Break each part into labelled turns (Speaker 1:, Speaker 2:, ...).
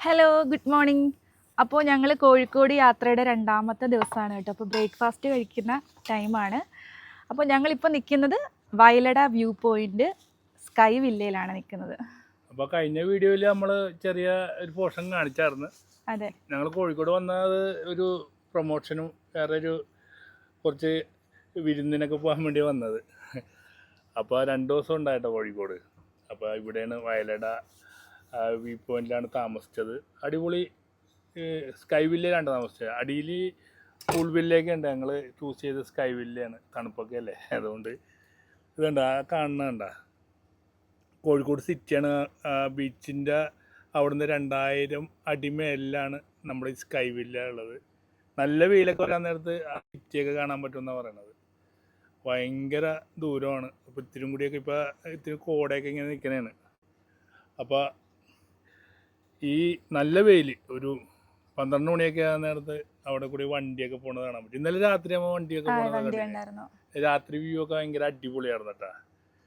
Speaker 1: Hello, good morning. അപ്പോൾ ഞങ്ങൾ കോഴിക്കോട് യാത്രയുടെ രണ്ടാമത്തെ ദിവസമാണ് കേട്ടോ. അപ്പോൾ ബ്രേക്ക്ഫാസ്റ്റ് കഴിക്കുന്ന ടൈമാണ്. അപ്പോൾ ഞങ്ങളിപ്പോൾ നിൽക്കുന്നത് വയലട വ്യൂ പോയിൻ്റ് സ്കൈ വില്ലയിലാണ് നിൽക്കുന്നത്.
Speaker 2: അപ്പോൾ കഴിഞ്ഞ വീഡിയോയിൽ നമ്മൾ ചെറിയ ഒരു പോർഷൻ കാണിച്ചായിരുന്നു.
Speaker 1: അതെ,
Speaker 2: ഞങ്ങൾ കോഴിക്കോട് വന്നത് ഒരു പ്രൊമോഷനും വേറെ കുറച്ച് വിരുന്നിനൊക്കെ പോകാൻ വേണ്ടി വന്നത്. അപ്പോൾ 2 ദിവസം ഉണ്ടായിട്ടോ കോഴിക്കോട്. അപ്പോൾ ഇവിടെയാണ് വയലട വ്യൂ പോയിന്റിലാണ് താമസിച്ചത്. അടിപൊളി സ്കൈ വില്ലയിലാണ് താമസിച്ചത്. അടിയിൽ പൂൾ വില്ലയൊക്കെ ഉണ്ട്. ഞങ്ങൾ ചൂസ് ചെയ്ത് സ്കൈ വില്ലയാണ്. തണുപ്പൊക്കെ അല്ലേ, അതുകൊണ്ട് ഇതുണ്ട കാണുന്നുണ്ട കോഴിക്കോട് സിറ്റിയാണ്. ബീച്ചിൻ്റെ അവിടുന്ന് 2000 അടി മേലിലാണ് നമ്മുടെ ഈ സ്കൈ വില്ല ഉള്ളത്. നല്ല വെയിലൊക്കെ വരാൻ നേരത്ത് ആ സിറ്റിയൊക്കെ കാണാൻ പറ്റുമെന്നാണ് പറയണത്. ഭയങ്കര ദൂരമാണ്. അപ്പോൾ ഇത്തിരി കൂടിയൊക്കെ ഇപ്പോൾ ഇത്തിരി കോടയൊക്കെ ഇങ്ങനെ നിൽക്കണേണ്. അപ്പോൾ ഈ നല്ല വെയിൽ ഒരു 12 മണിയൊക്കെ ആ നേരത്ത് അവിടെ കൂടി വണ്ടിയൊക്കെ പോണത് കാണാൻ പറ്റും. ഇന്നലെ രാത്രി ആകുമ്പോൾ വണ്ടിയൊക്കെ പോണത് രാത്രി വ്യൂ ഒക്കെ ഭയങ്കര അടിപൊളിയായിരുന്നു കേട്ടോ.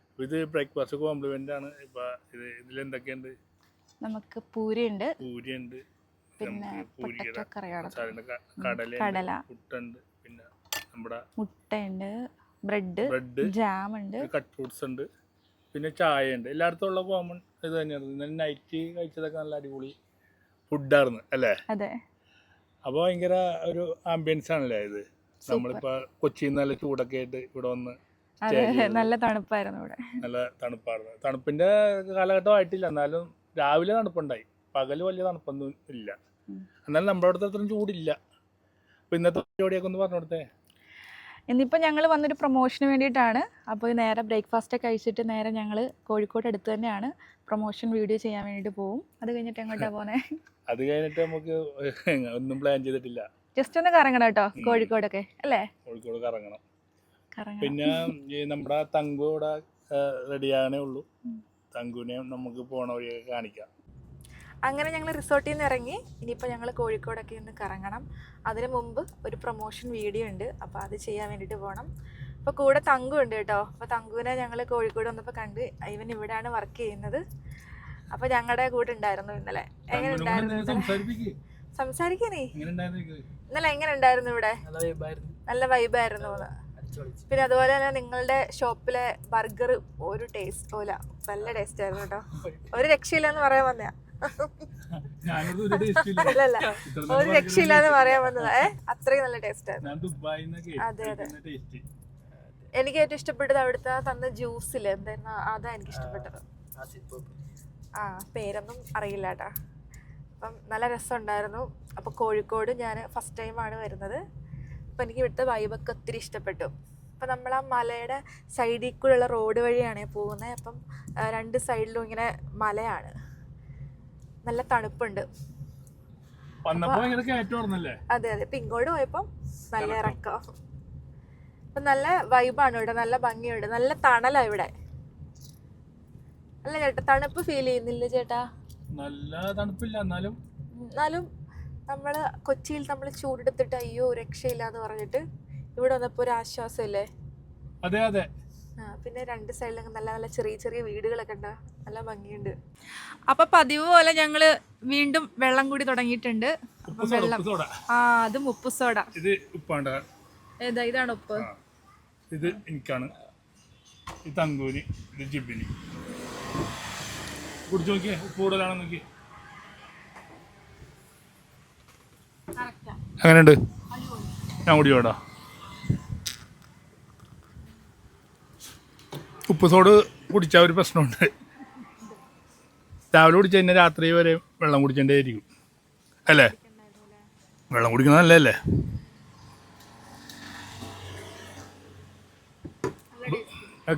Speaker 2: അപ്പോൾ ഇത് ബ്രേക്ക്ഫാസ്റ്റ് കോംപ്ലിമെൻ്റ് ആണ്. ഇപ്പോൾ ഇതിലെന്തൊക്കെയുണ്ട്? നമുക്ക് പൂരിയുണ്ട്, പിന്നെ കടല, പുട്ടുണ്ട്, പിന്നെ നമ്മുടെ മുട്ടയുണ്ട്, ബ്രെഡ്, ജാം ഉണ്ട്, കട്ട് ഫ്രൂട്ട്സ് ഉണ്ട്, പിന്നെ ചായ ഉണ്ട്. എല്ലായിടത്തും ഉള്ള കോമൺ ഇത് തന്നെയാണ്. ഇന്നലെ നൈറ്റ് കഴിച്ചതൊക്കെ നല്ല അടിപൊളി ഫുഡായിരുന്നു അല്ലേ? അതെ. അപ്പോൾ ഭയങ്കര ഒരു ആംബിയൻസ് ആണല്ലേ ഇത്. നമ്മളിപ്പോൾ കൊച്ചിയിൽ നിന്ന് നല്ല ചൂടൊക്കെ ആയിട്ട് ഇവിടെ വന്ന് നല്ല തണുപ്പായിരുന്നു. ഇവിടെ നല്ല തണുപ്പായിരുന്നു. തണുപ്പിന്റെ കാലഘട്ടം ആയിട്ടില്ല, എന്നാലും രാവിലെ തണുപ്പുണ്ടായി. പകല് വലിയ തണുപ്പൊന്നും ഇല്ല. എന്നാലും നമ്മുടെ അടുത്ത് അത്രയും ചൂടില്ല. അപ്പോൾ ഇന്നത്തെ പരിപാടിയൊക്കെ ഒന്ന് പറഞ്ഞു കൊടുത്തേ.
Speaker 1: ഇന്നിപ്പോൾ ഞങ്ങൾ വന്നൊരു പ്രൊമോഷന് വേണ്ടിയിട്ടാണ്. അപ്പോൾ നേരെ ബ്രേക്ക്ഫാസ്റ്റ് കഴിച്ചിട്ട് നേരെ ഞങ്ങൾ കോഴിക്കോട് അടുത്ത് തന്നെയാണ് പ്രൊമോഷൻ വീഡിയോ ചെയ്യാൻ വേണ്ടിയിട്ട് പോകും. അത് കഴിഞ്ഞിട്ട് എങ്ങോട്ടാണ് പോകുന്നത്?
Speaker 2: അത് കഴിഞ്ഞിട്ട് നമുക്ക് ഒന്നും പ്ലാൻ ചെയ്തിട്ടില്ല.
Speaker 1: ജസ്റ്റ് ഒന്ന് കറങ്ങണം കേട്ടോ കോഴിക്കോടൊക്കെ അല്ലേ?
Speaker 2: കോഴിക്കോട് കറങ്ങണം. പിന്നെ നമ്മുടെ തങ്കു ഇവിടെ റെഡിയാകണേ ഉള്ളൂ. തങ്കുവിനെ നമുക്ക് പോണ വഴിയൊക്കെ കാണിക്കാം.
Speaker 1: അങ്ങനെ ഞങ്ങൾ റിസോർട്ടിൽ നിന്ന് ഇറങ്ങി. ഇനിയിപ്പോൾ ഞങ്ങൾ കോഴിക്കോടൊക്കെ ഒന്ന് കറങ്ങണം. അതിന് മുമ്പ് ഒരു പ്രൊമോഷൻ വീഡിയോ ഉണ്ട്, അപ്പോൾ അത് ചെയ്യാൻ വേണ്ടിയിട്ട് പോകണം. അപ്പോൾ കൂടെ തങ്കു ഉണ്ട് കേട്ടോ. അപ്പോൾ തങ്കുവിനെ ഞങ്ങൾ കോഴിക്കോട് വന്നപ്പോൾ കണ്ട്. ഇവൻ ഇവിടെയാണ് വർക്ക് ചെയ്യുന്നത്. അപ്പോൾ ഞങ്ങളുടെ കൂടെ ഉണ്ടായിരുന്നു ഇന്നലെ. എങ്ങനെ ഉണ്ടായിരുന്നു? സംസാരിക്കണേ. ഇന്നലെ എങ്ങനെ ഉണ്ടായിരുന്നു ഇവിടെ? നല്ല വൈബായിരുന്നു. പിന്നെ അതുപോലെ തന്നെ നിങ്ങളുടെ ഷോപ്പിലെ ബർഗർ ഒരു ടേസ്റ്റ് പോല നല്ല ടേസ്റ്റ് ആയിരുന്നു കേട്ടോ. ഒരു രക്ഷയില്ലെന്ന് പറയാൻ വന്നയാ. അല്ലല്ല, ഒരു രക്ഷയില്ലാന്ന് പറയാൻ വന്നതാ. അത്രയും നല്ല ടേസ്റ്റ് ആയിരുന്നു. അതെ അതെ. എനിക്ക് ഏറ്റവും ഇഷ്ടപ്പെട്ടത് അവിടുത്തെ തന്ന ജ്യൂസില് എന്തായിരുന്നു, അതാ എനിക്ക് ഇഷ്ടപ്പെട്ടത്. പേരൊന്നും അറിയില്ല കേട്ടാ. അപ്പം നല്ല രസമുണ്ടായിരുന്നു. അപ്പോൾ കോഴിക്കോട് ഞാൻ ഫസ്റ്റ് ടൈമാണ് വരുന്നത്. അപ്പോൾ എനിക്ക് ഇവിടുത്തെ വൈബൊക്കെ ഒത്തിരി ഇഷ്ടപ്പെട്ടു. അപ്പം നമ്മൾ ആ മലയുടെ സൈഡിൽ കൂടെയുള്ള റോഡ് വഴിയാണ് പോകുന്നത്. അപ്പം 2 സൈഡിലും ഇങ്ങനെ മലയാണ്. നല്ല തണുപ്പുണ്ട്. അതെ അതെ. ഇപ്പം ഇങ്ങോട്ട് പോയപ്പം നല്ല ഇറക്കം. അപ്പം നല്ല വൈബാണ് ഇവിടെ. നല്ല ഭംഗിയുണ്ട്. നല്ല തണലാണ് ഇവിടെ. അല്ല ചേട്ടാ, തണുപ്പ് ഫീൽ ചെയ്യുന്നില്ല ചേട്ടാ?
Speaker 2: നല്ല തണുപ്പില്ല, എന്നാലും
Speaker 1: നമ്മള് കൊച്ചിയിൽ നമ്മൾ ചൂടെടുത്തിട്ട് അയ്യോ രക്ഷയില്ലാന്ന് പറഞ്ഞിട്ട് ഇവിടെ വന്നപ്പോ ഒരു ആശ്വാസമില്ലേ?
Speaker 2: അതെ അതെ.
Speaker 1: പിന്നെ 2 സൈഡിലൊക്കെ നല്ല നല്ല ചെറിയ ചെറിയ വീടുകളൊക്കെ ഉണ്ട്. നല്ല ഭംഗിയുണ്ട്. അപ്പൊ പതിവ് പോലെ ഞങ്ങള് വീണ്ടും വെള്ളം കൂടി തുടങ്ങിയിട്ടുണ്ട്. വെള്ളം അതും ഉപ്പ് സോഡ.
Speaker 2: ഇത് ഉപ്പാണ്ട.
Speaker 1: ഏതാ? ഇതാണ് ഉപ്പ്.
Speaker 2: ഇത് എനിക്കാണ്. ഇത് തങ്കൂരി, ഇത് ജിബിനി. കുടിച്ചു നോക്കിയേ, ഉപ്പ് കൂടുതലാണെന്ന് നോക്കി. എങ്ങനെയുണ്ട്? ഞാൻ കുടിയോടാ. ഉപ്പ് സോഡ് കുടിച്ചാൽ ഒരു പ്രശ്നമുണ്ട്. രാവിലെ കുടിച്ചു കഴിഞ്ഞാൽ രാത്രി വരെ വെള്ളം കുടിക്കേണ്ടതായിരിക്കും അല്ലേ? വെള്ളം കുടിക്കുന്നത് നല്ലതല്ലേ?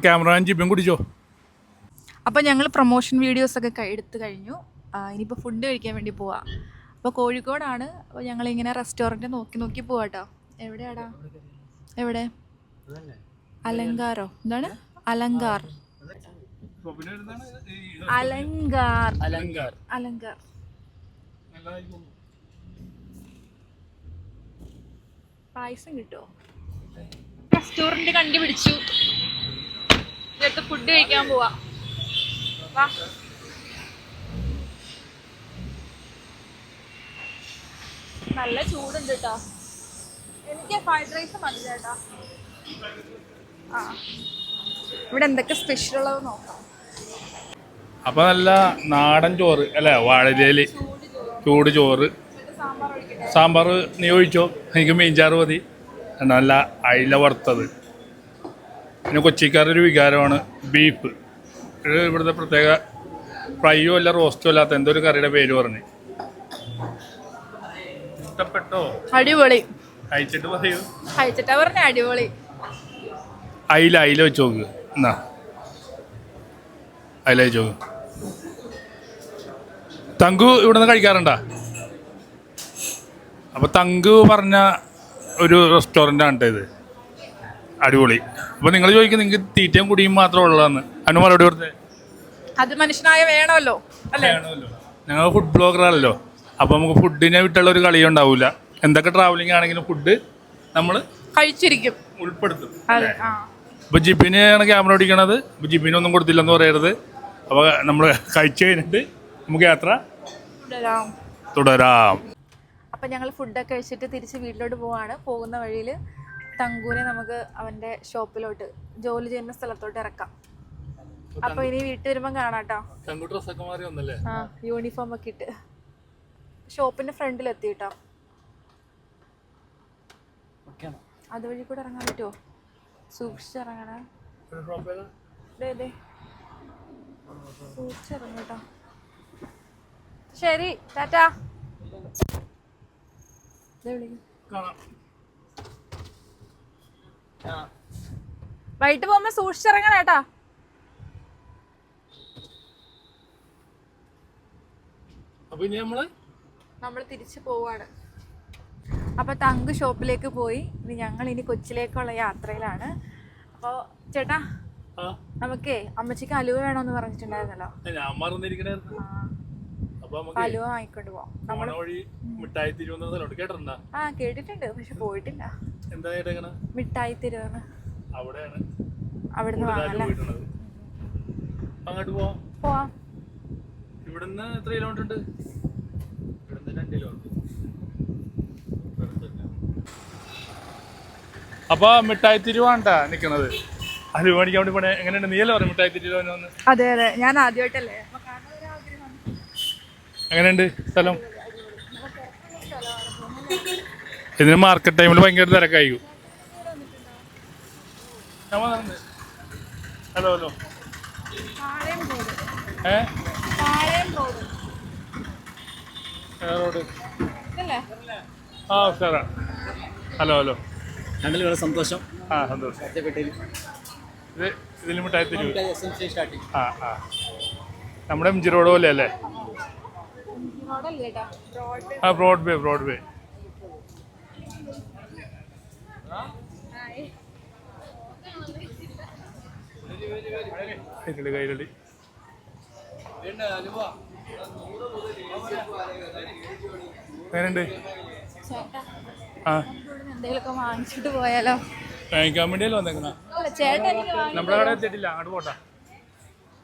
Speaker 2: ക്യാമറ ജിബിയും കുടിച്ചോ.
Speaker 1: അപ്പോൾ ഞങ്ങൾ പ്രൊമോഷൻ വീഡിയോസൊക്കെ എടുത്തു കഴിഞ്ഞു. ഇനിയിപ്പോൾ ഫുഡ് കഴിക്കാൻ വേണ്ടി പോവാം. അപ്പോൾ കോഴിക്കോടാണ്. അപ്പോൾ ഞങ്ങളിങ്ങനെ റെസ്റ്റോറൻറ്റ് നോക്കി പോവാട്ടോ. എവിടെയാടാ? എവിടെ? അലങ്കാരോ? എന്താണ്? അലങ്കാർ. പായസം കിട്ടുമോ? റെസ്റ്റോറൻറ്റ് കണ്ടുപിടിച്ചു. എന്നിട്ട് ഫുഡ് കഴിക്കാൻ പോവാ. നല്ല ചൂടുണ്ട് കേട്ടോ. എനിക്ക് ഫ്രൈഡ് റൈസ് മതി ചേട്ടാ. ആ ഇവിടെ എന്തൊക്കെ സ്പെഷ്യൽ ഉള്ളത് നോക്കാം.
Speaker 2: അപ്പോൾ നല്ല നാടൻ ചോറ് അല്ലേ, വാഴയിലയിൽ ചൂട് ചോറ്. സാമ്പാർ നീ ഒഴിച്ചോ, എനിക്ക് മീൻചാറ് മതി. നല്ല അയില വറുത്തത്. പിന്നെ കൊച്ചിക്കാരുടെ ഒരു വികാരമാണ് ബീഫ്. ഇത് ഇവിടുത്തെ പ്രത്യേക ഫ്രൈയോ അല്ല റോസ്റ്റോ അല്ലാത്ത എന്തോ ഒരു കറിയുടെ പേര് പറഞ്ഞ്. ഇഷ്ടപ്പെട്ടോ?
Speaker 1: അടിപൊളി.
Speaker 2: കഴിച്ചിട്ട് പറയൂ.
Speaker 1: കഴിച്ചിട്ടാ പറഞ്ഞ അടിപൊളി.
Speaker 2: അയില വെച്ച് നോക്ക്. എന്നാ അയില വെച്ച് നോക്ക്. തങ്കു ഇവിടെ നിന്ന് കഴിക്കാറുണ്ടാ? അപ്പോൾ തങ്കു പറഞ്ഞ ഒരു റെസ്റ്റോറൻ്റാണ് കേട്ടോ ഇത്. അടിപൊളി. അപ്പോൾ നിങ്ങൾ ചോദിക്കും നിങ്ങൾക്ക് തീറ്റയും കുടിയും മാത്രമേ ഉള്ളതെന്ന്. അതിന് മറുപടി കൊടുത്തേ.
Speaker 1: അത് മനുഷ്യനായ വേണമല്ലോ അല്ലേ?
Speaker 2: വേണമല്ലോ. ഞങ്ങൾ ഫുഡ് ബ്ലോഗറാണല്ലോ. അപ്പോൾ നമുക്ക് ഫുഡിനെ വിട്ടുള്ള ഒരു കളിയും ഉണ്ടാവില്ല. എന്തൊക്കെ ട്രാവലിംഗ് ആണെങ്കിലും ഫുഡ് നമ്മൾ
Speaker 1: കഴിച്ചിരിക്കും,
Speaker 2: ഉൾപ്പെടുത്തും. ഇപ്പോൾ ജിബിനെയാണ് ക്യാമറ ഓടിക്കണത്. ഇപ്പോൾ ജിബിനൊന്നും കൊടുത്തില്ലെന്ന് പറയരുത്. അപ്പോൾ നമ്മൾ കഴിച്ചു കഴിഞ്ഞിട്ട് നമുക്ക് യാത്ര തുടരാം.
Speaker 1: അപ്പം ഞങ്ങൾ ഫുഡൊക്കെ കഴിച്ചിട്ട് തിരിച്ച് വീട്ടിലോട്ട് പോവാണ്. പോകുന്ന വഴിയിൽ തങ്കുവിനെ നമുക്ക് അവൻ്റെ ഷോപ്പിലോട്ട്, ജോലി ചെയ്യുന്ന സ്ഥലത്തോട്ട് ഇറക്കാം. അപ്പോൾ ഇനി വീട്ടിൽ വരുമ്പം കാണാം കേട്ടോ. ആ യൂണിഫോം ഒക്കെ ഇട്ട് ഷോപ്പിൻ്റെ ഫ്രണ്ടിലെത്തി കേട്ടോ. അതുവഴി കൂടെ ഇറങ്ങാൻ പറ്റുമോ? സൂക്ഷിച്ചിറങ്ങണേ. സൂക്ഷിച്ചിറങ്ങും കേട്ടോ. ശരി, ടാറ്റാ. വൈകിട്ട് പോകുമ്പോ സൂക്ഷിച്ചിറങ്ങണം കേട്ടാ. നമ്മൾ തിരിച്ചു പോവാണ്. അപ്പൊ തങ്ക് ഷോപ്പിലേക്ക് പോയി. ഇനി കൊച്ചിയിലേക്കുള്ള യാത്രയിലാണ്. അപ്പൊ ചേട്ടാ, നമുക്കേ അമ്മച്ചിക്ക് അലുവ വേണോന്ന് പറഞ്ഞിട്ടുണ്ടായിരുന്നല്ലോ. അലുവ വാങ്ങിക്കൊണ്ട് പോവാം. ആ കേട്ടിട്ടുണ്ട്, പക്ഷെ പോയിട്ടില്ല. മിഠായി തെരുവെന്ന് അവിടുന്ന് വാങ്ങല്ലേ? പോവാം.
Speaker 2: ഇവിടുന്ന് എത്ര കിലോമീറ്റർ ഉണ്ട്? ഇവിടുന്ന് 2 കിലോമീറ്റർ. അപ്പൊ മിഠായി തിരുവാണ്ടാ നിക്കണത്. അലുവ മേടിക്കാൻ വേണ്ടി പോണേ. എങ്ങനെയുണ്ട്? നീയല്ലേ പറഞ്ഞു മിഠായി തിരുവോന്ന്?
Speaker 1: അതെ അതെ, ഞാൻ ആദ്യമായിട്ടല്ലേ.
Speaker 2: എങ്ങനെയുണ്ട് സ്ഥലം? ഇതിന് മാർക്കറ്റ് ടൈമിൽ ഭയങ്കര തിരക്കായിരിക്കും. Hello hello. റോഡ് ആ സാറാ. Hello hello.
Speaker 3: സന്തോഷം.
Speaker 2: ആ സന്തോഷം. ഇതിൽ മിഠായി തിരുവ്. ആ നമ്മുടെ MG റോഡ് പോലെ അല്ലേ? ആ ബ്രോഡ്വേ. കൈരളി. എങ്ങനെയുണ്ട്? ആ
Speaker 1: എന്തെങ്കിലുമൊക്കെ വാങ്ങിച്ചിട്ട് പോയാലോ?
Speaker 2: വാങ്ങിക്കാൻ വേണ്ടിയല്ലോ വന്നേക്കണ. നമ്മുടെ കട എത്തിയിട്ടില്ല, അങ്ങോട്ട് പോട്ടാ.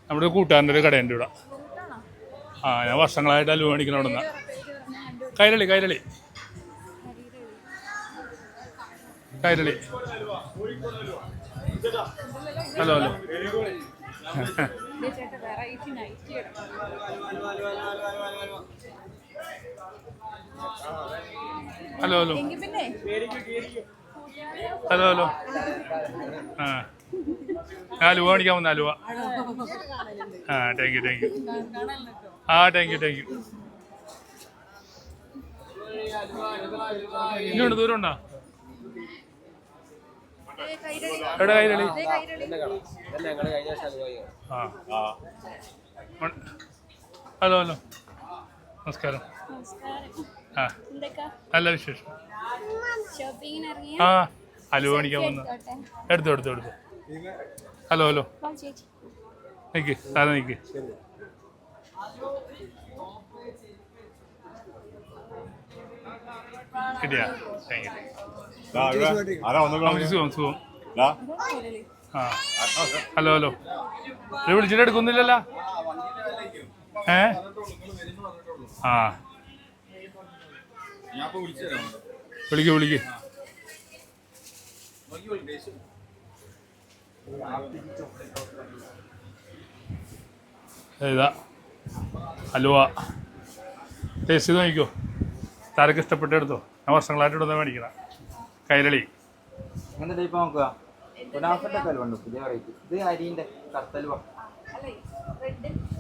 Speaker 2: നമ്മുടെ കൂട്ടുകാരൻ്റെ ഒരു കടയുണ്ട് ഇവിടെ. ആ ഞാൻ വർഷങ്ങളായിട്ട് അലുവ മേടിക്കണ അവിടെ നിന്നാ. Kairali. Hello hello. Hello hello. ആ അലുവ മേടിക്കാൻ വന്ന അലുവ. ആ താങ്ക് യു. ആ താങ്ക് യു. ഇനിയുണ്ട്, ദൂരം ഉണ്ടോ? എവിടെ കൈരളി? ആ ഹലോ നമസ്കാരം. ആ നല്ല വിശേഷം. ആ അലുവ മേടിക്കാൻ വന്നു. എടുത്തു. ഹലോ നിക്ക് സാധനം നിക്ക്. കിട്ടിയാ? സുഖം. ആ ഹലോ ഇത് വിളിച്ചിട്ട് എടുക്കുന്നില്ലല്ലോ. ആ വിളിക്ക് ഇതാ ഹലുവ ടേസ്റ്റ് ചെയ്ത് നോക്കിക്കോ. താരൊക്കെ ഇഷ്ടപ്പെട്ട് എടുത്തോ. ഞാൻ വർഷങ്ങളായിട്ട് ഇടുന്ന മേടിക്കണം. കൈരളി
Speaker 4: ഇങ്ങനത്തെ ടൈപ്പ് നോക്കുക. കുനാഫന്റെ ഒക്കെ ഉണ്ട് പുതിയ വെറൈറ്റി. ഇത് അരിന്റെ കത്തലുവ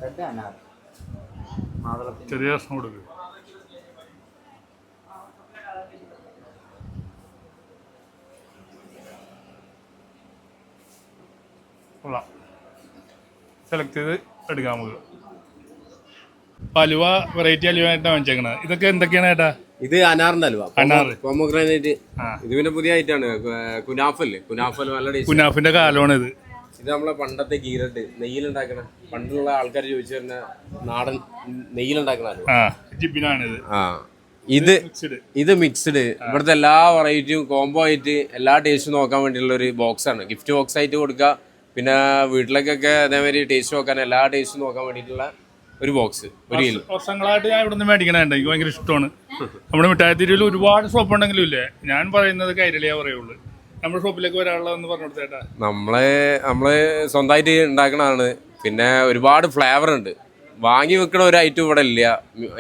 Speaker 4: റെഡ് അനാർ മാതളത്തിന്റെ
Speaker 2: ചെറിയ കഷ്ണം കൊടുക്കുക. കൊള്ളാം. സെലക്ട് ചെയ്ത് എടുക്കാം നമുക്ക്. ഹലുവ വെറൈറ്റി ഹലുവ ആയിട്ടാണ് വാങ്ങിച്ചേക്കണത്. ഇതൊക്കെ എന്തൊക്കെയാണ് ഏട്ടാ?
Speaker 5: ഇത് അനാറിന്റെ ഹലുവ,
Speaker 2: അനാറ്
Speaker 5: പോമോഗ്രാനൈറ്റ്. ഇത് പിന്നെ പുതിയ ഐറ്റാണ്. കുനാഫല്ലേ, കുനാഫൽ നല്ല ടേസ്റ്റ്.
Speaker 2: കുനാഫിന്റെ കാലമാണ് ഇത്.
Speaker 5: ഇത് നമ്മളെ പണ്ടത്തെ ഗീരട്ട് നെയ്യിലുണ്ടാക്കണ, പണ്ടുള്ള ആൾക്കാർ ചോദിച്ചു വരുന്ന നാടൻ നെയ്യിലുണ്ടാക്കണ ഹലുവ.
Speaker 2: ജിബിനാണിത്.
Speaker 5: ഇത് മിക്സ്ഡ്. ഇവിടുത്തെ എല്ലാ വെറൈറ്റിയും കോംബോ ആയിട്ട് എല്ലാ ടേസ്റ്റും നോക്കാൻ വേണ്ടിയുള്ള ഒരു ബോക്സ് ആണ്. ഗിഫ്റ്റ് ബോക്സ് ആയിട്ട് കൊടുക്കുക. പിന്നെ വീട്ടിലേക്കൊക്കെ അതേമാതിരി ടേസ്റ്റ് നോക്കാൻ, എല്ലാ ടേസ്റ്റും നോക്കാൻ വേണ്ടിയിട്ടുള്ള ഒരു ബോക്സ്, ഒരു കിലോ.
Speaker 2: വർഷങ്ങളായിട്ട് ഞാൻ ഇവിടെ നിന്ന് മേടിക്കണുണ്ട്. എനിക്ക് ഭയങ്കര ഇഷ്ടമാണ്. നമ്മുടെ മിഠായി തെരുവിൽ ഒരുപാട് ഷോപ്പ് ഉണ്ടെങ്കിലും ഇല്ലേ, ഞാൻ പറയുന്നത് കൈരളിയാ പറയുള്ളൂ. നമ്മുടെ ഷോപ്പിലേക്ക് വരാനുള്ളതെന്ന് പറഞ്ഞു കൊടുത്തേട്ടാ.
Speaker 5: നമ്മള് സ്വന്തമായിട്ട് ഉണ്ടാക്കണതാണ്. പിന്നെ ഒരുപാട് ഫ്ലേവർ ഉണ്ട്. വാങ്ങി വെക്കണ ഒരു ഐറ്റം ഇവിടെ ഇല്ല.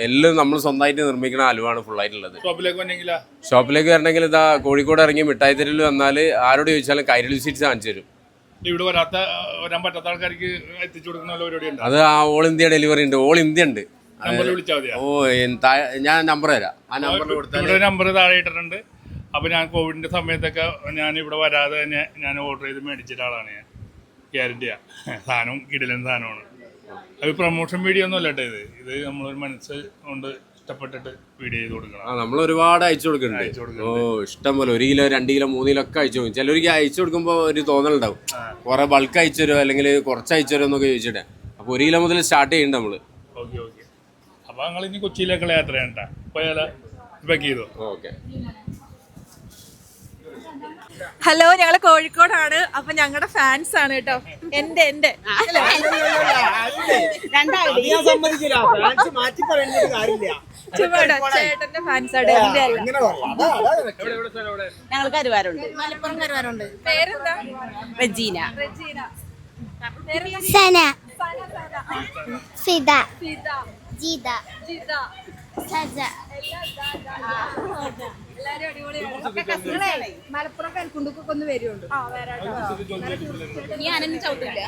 Speaker 5: എല്ലാം നമ്മൾ സ്വന്തമായിട്ട് നിർമ്മിക്കണ ഹലുവാണ് ഫുള്ളായിട്ടുള്ളത്. ഷോപ്പിലേക്ക് വരണമെങ്കിൽ ഇതാ കോഴിക്കോട് ഇറങ്ങി മിഠായി തെരുവിൽ വന്നാൽ ആരോട് ചോദിച്ചാലും കൈരളി സ്വീറ്റ്സ് കാണിച്ചു തരും.
Speaker 2: ഇവിടെ വരാൻ പറ്റാത്ത ആൾക്കാർക്ക് എത്തിച്ചു കൊടുക്കുന്ന പരിപാടി ഉണ്ട്.
Speaker 5: അത് ഓൾ ഇന്ത്യ ഡെലിവറി ഉണ്ട്. ഓൾ ഇന്ത്യ ഉണ്ട്. ഞാൻ നമ്പർ തരാം. ആ നമ്പറിൽ കൊടുത്താൽ
Speaker 2: നമ്പർ താഴെ ഇട്ടിട്ടുണ്ട്. അപ്പോൾ ഞാൻ കോവിഡിൻ്റെ സമയത്തൊക്കെ ഞാൻ ഇവിടെ വരാതെ തന്നെ ഞാൻ ഓർഡർ ചെയ്ത് മേടിച്ചിട്ട ആളാണ് ഞാൻ. ഗ്യാരണ്ടിയാ. സാധനം കിടിലൻ സാധനമാണ്. അത് പ്രൊമോഷൻ വീഡിയോ ഒന്നും അല്ല കേട്ടോ. ഇത് നമ്മളൊരു മനസ്സ് കൊണ്ട് ഇഷ്ടപ്പെട്ടിട്ട് വീഡിയോ ചെയ്ത് കൊടുക്കണം.
Speaker 5: നമ്മൾ ഒരുപാട് അയച്ചു കൊടുക്കുന്നുണ്ട്. ഇഷ്ടം പോലെ 1 കിലോ 2 കിലോ 3 കിലോ ഒക്കെ അയച്ചു കൊടുക്കും. ചിലർക്ക് അയച്ചു കൊടുക്കുമ്പോൾ ഒരു തോന്നലുണ്ടാവും, കുറെ ബൾക്ക് അയച്ചു തരുമോ അല്ലെങ്കിൽ കുറച്ച് അയച്ചു തരുമോ എന്നൊക്കെ ചോദിച്ചിട്ട്. അപ്പോൾ 1 കിലോ മുതൽ സ്റ്റാർട്ട് ചെയ്യുന്നുണ്ട് നമ്മള്.
Speaker 2: ഓക്കെ. അപ്പോൾ ഞങ്ങൾ ഇനി കൊച്ചിയിലേക്കുള്ള യാത്ര ചെയ്യണ്ട. പോയാലോ? പാക്ക് ചെയ്തോ?
Speaker 5: ഓക്കെ.
Speaker 1: ഹലോ, ഞങ്ങള് കോഴിക്കോടാണ്. അപ്പൊ ഞങ്ങളുടെ ഫാൻസ് ആണ് കേട്ടോ. എന്റെ ചേട്ടന്റെ ഫാൻസ് ആണ്.
Speaker 6: ഞങ്ങൾ കരുവാരുണ്ട്, മലപ്പുറം കരുവാരുണ്ട്.
Speaker 1: പേരെന്താ?
Speaker 6: റജീന.
Speaker 7: സന, ഫിദ, ജീദ, സജ.
Speaker 6: മലപ്പുറം കൽക്കുണ്ടൊക്കെ ഒന്ന് വരുന്നുണ്ട്. ഞാനൊന്നും ചവിട്ടില്ല.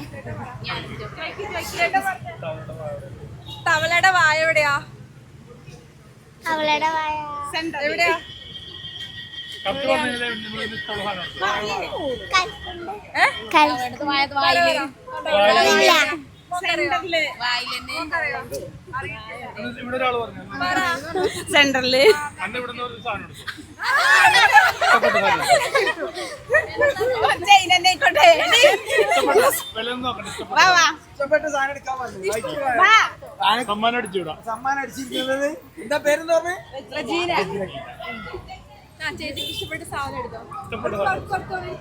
Speaker 1: തവളയുടെ വായ എവിടെയാ?
Speaker 7: അവളുടെ വായ
Speaker 1: എവിടെയാ?
Speaker 6: സെന്ററില്
Speaker 2: സമ്മാനം അടിച്ചുവിടാം.
Speaker 4: സമ്മാനം അടിച്ചിരിക്കുന്നത് എന്താ പേരെന്ന് പറഞ്ഞു?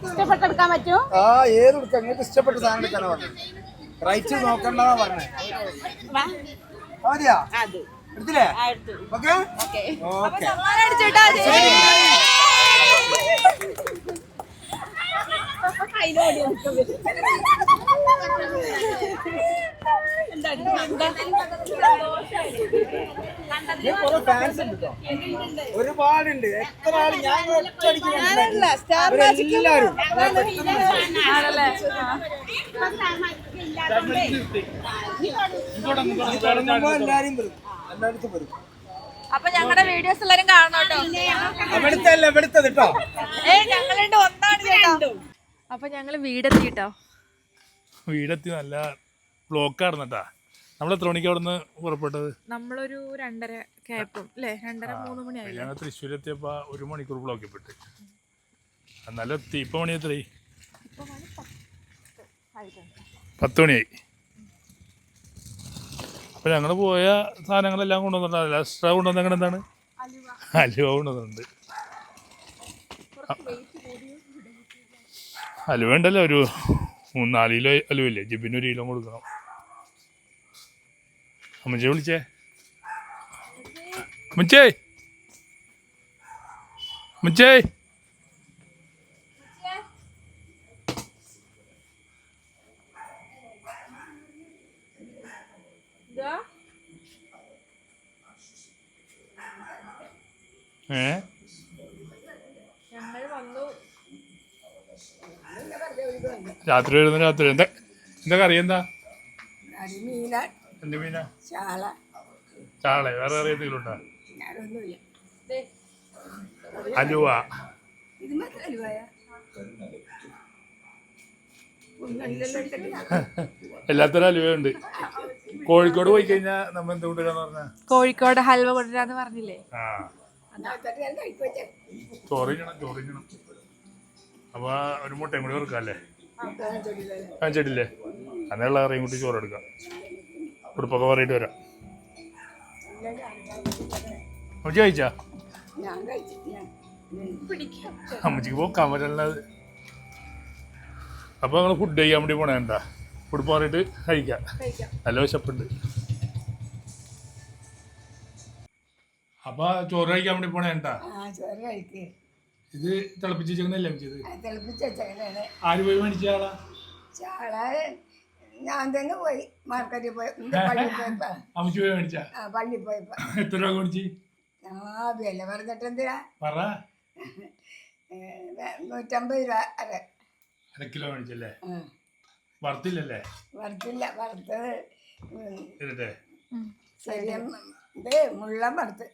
Speaker 6: ഇഷ്ടപ്പെട്ടെടുക്കാൻ പറ്റുമോ?
Speaker 4: ആ, ഏത് എടുക്കാം. നിങ്ങൾക്ക് ഇഷ്ടപ്പെട്ട സാധനം എടുക്കാനാ പറഞ്ഞത്. റൈറ്റ് നോക്കണ്ടെന്നാ പറഞ്ഞത്. മതിയാ? എടുത്തില്ലേ? Okay okay. ഫാൻസ് ഉണ്ട് കേട്ടോ, ഒരുപാടുണ്ട്. എത്ര ആള് ഞാൻ എല്ലാരും എല്ലാരും വരും, എല്ലായിടത്തും വരും.
Speaker 1: അപ്പൊ ഞങ്ങളുടെ വീഡിയോസ് എല്ലാരും കാണണം കേട്ടോ.
Speaker 4: അവിടുത്തെ ഇവിടുത്തത് കേട്ടോ.
Speaker 1: ഞങ്ങളുണ്ട് ഒന്നാണ് കേട്ടോ. അപ്പൊ ഞങ്ങള്
Speaker 2: വീടെത്തി. നല്ല ബ്ലോക്കായിരുന്നു കേട്ടാ. നമ്മൾ എത്ര മണിക്ക് അവിടെ നിന്ന് പുറപ്പെട്ടത്?
Speaker 1: നമ്മളൊരു 2:30 കേപ്പം അല്ലേ, 2:30-3 മണിയായി.
Speaker 2: ഞങ്ങൾ തൃശ്ശൂരെത്തിയപ്പോൾ 1 മണിക്കൂർ ബ്ലോക്കിൽപ്പെട്ട്. എന്നാലും എത്തി. ഇപ്പം മണി എത്രയായി? 10 മണിയായി. അപ്പോൾ ഞങ്ങൾ പോയ സാധനങ്ങളെല്ലാം കൊണ്ടുവന്നിട്ടുണ്ട്. എക്സ്ട്രാ കൊണ്ടുവന്നെങ്കിൽ എന്താണ്? ഹലുവ കൊണ്ടുവന്നിട്ടുണ്ട്. ഹലുവ ഉണ്ടല്ലോ, ഒരു 3-4 കിലോ ഹലുവല്ലേ. ജിബിന് 1 കിലോ കൊടുക്കണം. അമ്മച്ചേ വിളിച്ചേ. അമ്മച്ചേ മുച്ചേ
Speaker 1: ഞങ്ങൾ വന്നു.
Speaker 2: രാത്രി വരുന്ന രാത്രി എന്താ എന്താ കറി എന്താ എന്ത് മീനാ ചാള വേറെ കറി എന്തെങ്കിലും ഉണ്ടോ അലുവ എല്ലാത്തരം അലുവയുണ്ട് കോഴിക്കോട് പോയി കഴിഞ്ഞാൽ നമ്മൾ എന്ത് കൊണ്ടുവരാന്ന് പറഞ്ഞാ
Speaker 1: കോഴിക്കോട് ഹൽവ കൊണ്ടുവരാന്ന് പറഞ്ഞില്ലേ?
Speaker 2: ആ ചോറിക്കണം അപ്പൊ ഒരു മുട്ടയും കൂടി വെറുക്കല്ലേ കാണിച്ചിട്ടില്ലേ അന്നുള്ള കറിയും കൂട്ടി ചോറ് എടുക്കാം ഉടുപ്പൊക്കെ പറയിട്ട് വരാം അമ്മച്ചി കഴിച്ചാ അമ്മച്ചിക്ക് പോക്കാൻ പറ്റല്ലത് അപ്പൊ ഞങ്ങൾ ഫുഡ് കഴിക്കാൻ വേണ്ടി പോണേണ്ട ഉടുപ്പ് പറയിട്ട് കഴിക്കാം നല്ല വിശപ്പുണ്ട് അപ്പൊ ചോറ് കഴിക്കാൻ വേണ്ടി പോണേണ്ട ഇത് തിളപ്പിച്ച് വെച്ചേക്കുന്നല്ലേ അമ്മച്ചത് ആര് പോയി മേടിച്ച ആളാ
Speaker 8: ഞാൻ തന്നെ പോയി മാർക്കറ്റിൽ പോയി
Speaker 2: അമ്മച്ചി പോയി മേടിച്ച
Speaker 8: പള്ളി പോയപ്പോ
Speaker 2: എത്ര രൂപ മേടിച്ച്
Speaker 8: വില പറഞ്ഞിട്ട് എന്തിനാ
Speaker 2: പറ
Speaker 8: 150 രൂപ
Speaker 2: അര കിലോ മേടിച്ചല്ലേ വറുത്തില്ലല്ലേ
Speaker 8: വറുത്തില്ല വറുത്തത്
Speaker 2: എന്നിട്ടേ
Speaker 8: ശരിയ ഇത് മുള്ളം വറുത്ത്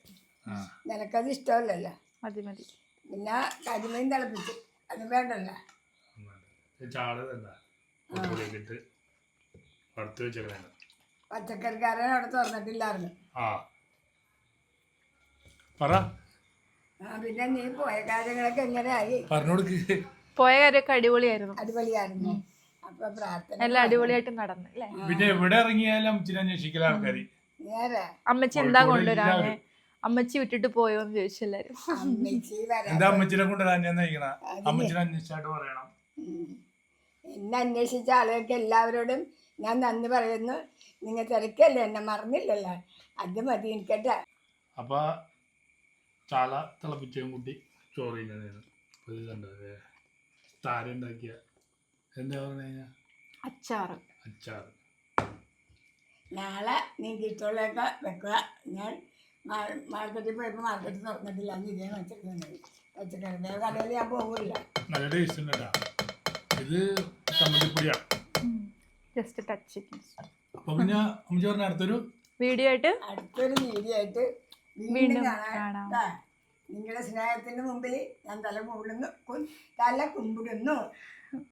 Speaker 8: നിനക്കത് ഇഷ്ടമല്ലല്ലോ
Speaker 1: മതി മതി.
Speaker 8: പിന്നെ കരിമീൻ തിളപ്പിച്ച് അത് വേണ്ടല്ലോ
Speaker 2: ചാള തന്നെ വറുത്ത് വെച്ചേക്കണ
Speaker 8: പച്ചക്കറിക്കാരൻ അവിടെ തുറന്നിട്ടില്ലായിരുന്നു
Speaker 2: ആ പറ
Speaker 8: പിന്നെ നീ പോയ കാര്യങ്ങളൊക്കെ എങ്ങനെയായി
Speaker 2: പറഞ്ഞോടുക്ക്
Speaker 1: പോയ കാര്യമൊക്കെ അടിപൊളിയായിരുന്നു.
Speaker 8: അടിപൊളിയായിരുന്നു അപ്പൊ പ്രാർത്ഥന
Speaker 1: എല്ലാം അടിപൊളിയായിട്ട് നടന്നു അല്ലേ?
Speaker 2: പിന്നെ എവിടെ ഇറങ്ങിയാലും അമ്മച്ചിനെ അന്വേഷിക്കല ആൾക്കാര്
Speaker 8: നേരെ
Speaker 1: അമ്മച്ചി എന്താ കൊണ്ടുവരാന്? അമ്മച്ചി വിട്ടിട്ട് പോയോന്ന് ചോദിച്ചു എല്ലാരും.
Speaker 8: അമ്മച്ചി വരാൻ
Speaker 2: എന്താ അമ്മച്ചിനെ കൊണ്ടുവരാൻ നയിക്കണ അമ്മച്ചിനെ അന്വേഷിച്ചായിട്ട് പറയണം.
Speaker 8: എന്നെ അന്വേഷിച്ച ആളുകൾക്ക് എല്ലാവരോടും ഞാൻ നന്ദി പറയുന്നു. നിങ്ങൾ തിരക്കല്ലേ, എന്നെ മറന്നില്ലല്ലോ, അത് മതി എനിക്കട്ടെ.
Speaker 2: അപ്പൊ ചാള തിളപ്പിച്ചും കൂട്ടി ചോറ് കഴിഞ്ഞാൽ താര ഉണ്ടാക്കിയ എന്താ പറഞ്ഞു കഴിഞ്ഞാൽ
Speaker 1: അച്ചാറ്.
Speaker 2: അച്ചാറ്
Speaker 8: നാളെ നിങ്ങൾക്ക് ഇഷ്ടമുള്ളതൊക്കെ വെക്കുക. ഞാൻ മാർക്കറ്റിൽ പോയപ്പോൾ മാർക്കറ്റ് തുറന്നിട്ടില്ല, അന്ന് ഇതേ വെച്ചിട്ടുണ്ട്. പച്ചക്കറിയുടെ കടയിൽ ഞാൻ പോകില്ല.
Speaker 2: നല്ല ടേസ്റ്റ് ഉണ്ട് കേട്ടോ. ഇത് ചമ്മന്തിപ്പൊടിയാ,
Speaker 1: ജസ്റ്റ് ടച്ച്.
Speaker 2: അപ്പൊ പിന്നെ അമ്മച്ചി പറഞ്ഞ അടുത്തൊരു
Speaker 1: വീഡിയോ ആയിട്ട്
Speaker 8: വീണ്ടും കാണാം. നിങ്ങളുടെ സ്നേഹത്തിന് മുമ്പിൽ ഞാൻ തല കുമ്പിടുന്നു.